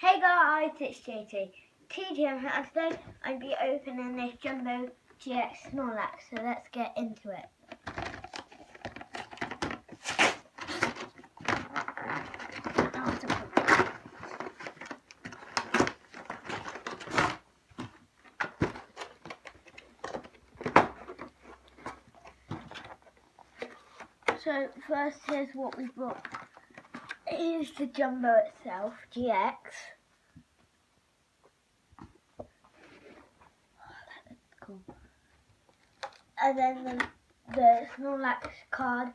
Hey guys, it's JT. TTM and today I'll be opening this Jumbo GX Snorlax, so let's get into it. So first, here's what we brought. Here's the Jumbo itself, GX. Cool. And then the Snorlax card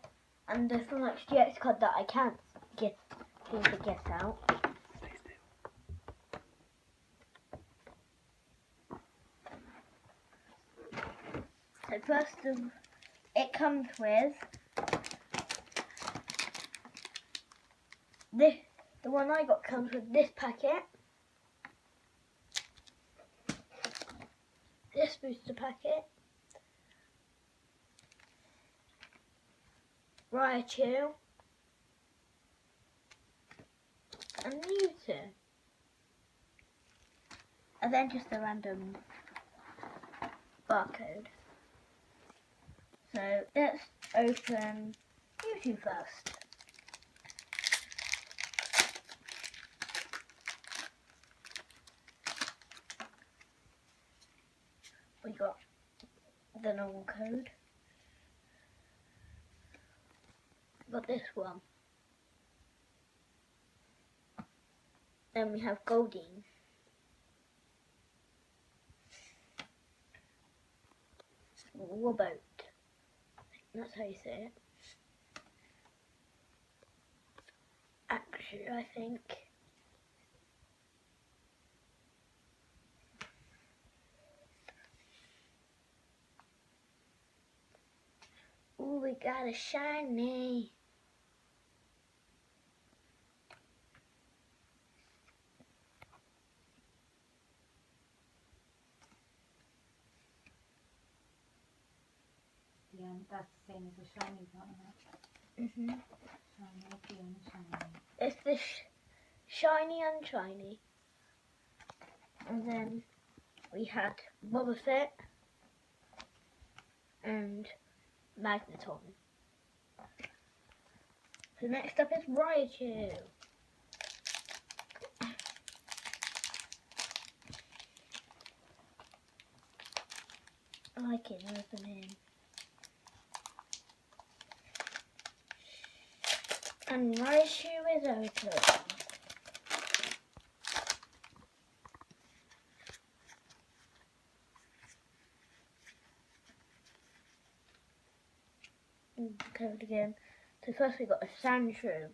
and the Snorlax GX card that I can't seem to get out. So first it comes with this. The one I got comes with this packet, this booster packet, Raichu, and Mewtwo, and then just a random barcode. So let's open Mewtwo first. We got the normal code. We got this one. Then we have Goldeen. Woboat. That's how you say it. Actually, I think. Ooh, we got a shiny. Yeah, that's the same as a shiny one. Mhm. Shiny and shiny. It's the shiny and shiny. And then we had Boba Fett and Magneton. So next up is Raichu. I like it opening. And Raichu is open. Code again. So first we got a Sandshrew.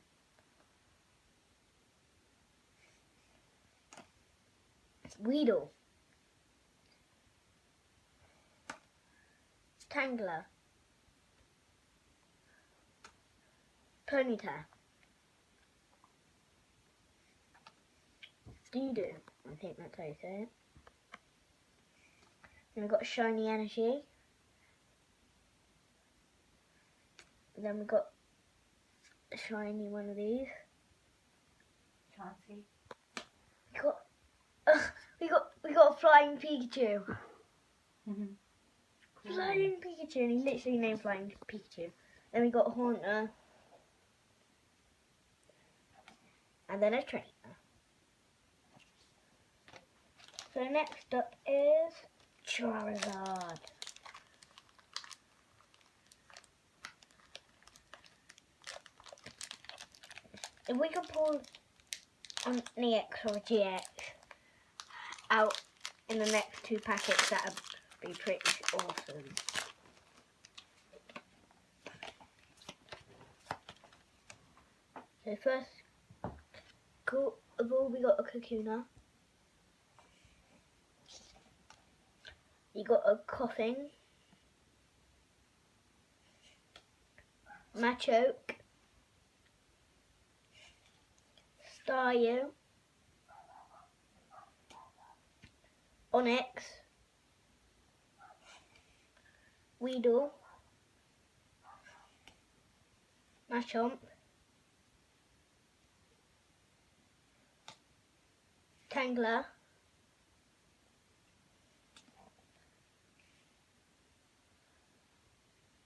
Weedle. Tangler. Ponyta. Doodoo. I think that's how you say it. Then we've got Shiny Energy. Then we've got a shiny one of these. Chauncey. We got a Flying Pikachu. Cool. Flying Pikachu, and he literally named Flying Pikachu. Then we got Haunter. And then a trainer. So next up is Charizard. If we could pull an EX or a GX out in the next two packets, that would be pretty awesome. So first of all, we got a Kakuna. You got a Coughing, Machoke, Staryu, Onyx, Weedle, Machamp, Tangler.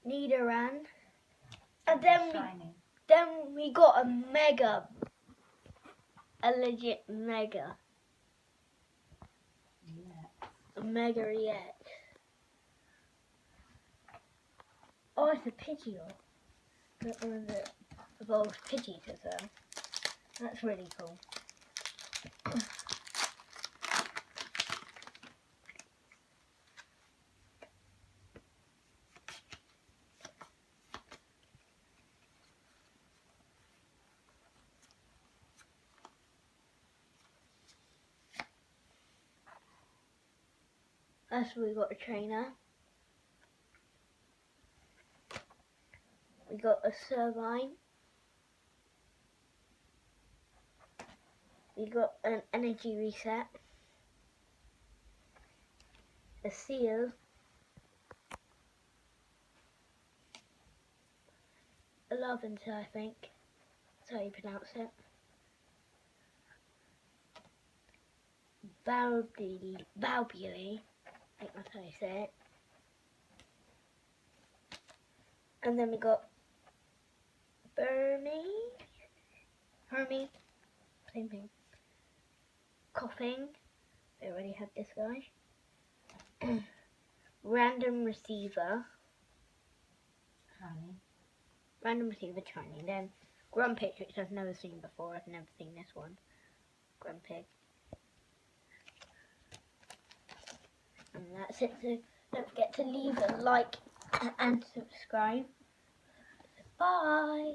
Nidoran. And Shiny. then we got a mega. A legit mega. Yeah. A Mega EX. Oh, it's a Pidgeot. One of the evolved Pidgeot as well. That's really cool. That's we got a trainer. We got a Servine. We got an energy reset. A Seal. A Lavender, I think. That's how you pronounce it. Valbuli, I think that's how you say it. And then we got Hermie, same thing. Coughing, we already had this guy. Random Receiver, Shiny. Shiny. Then Grumpig, which I've never seen before. I've never seen this one. Grumpig. And that's it. So don't forget to leave a like and subscribe. Bye.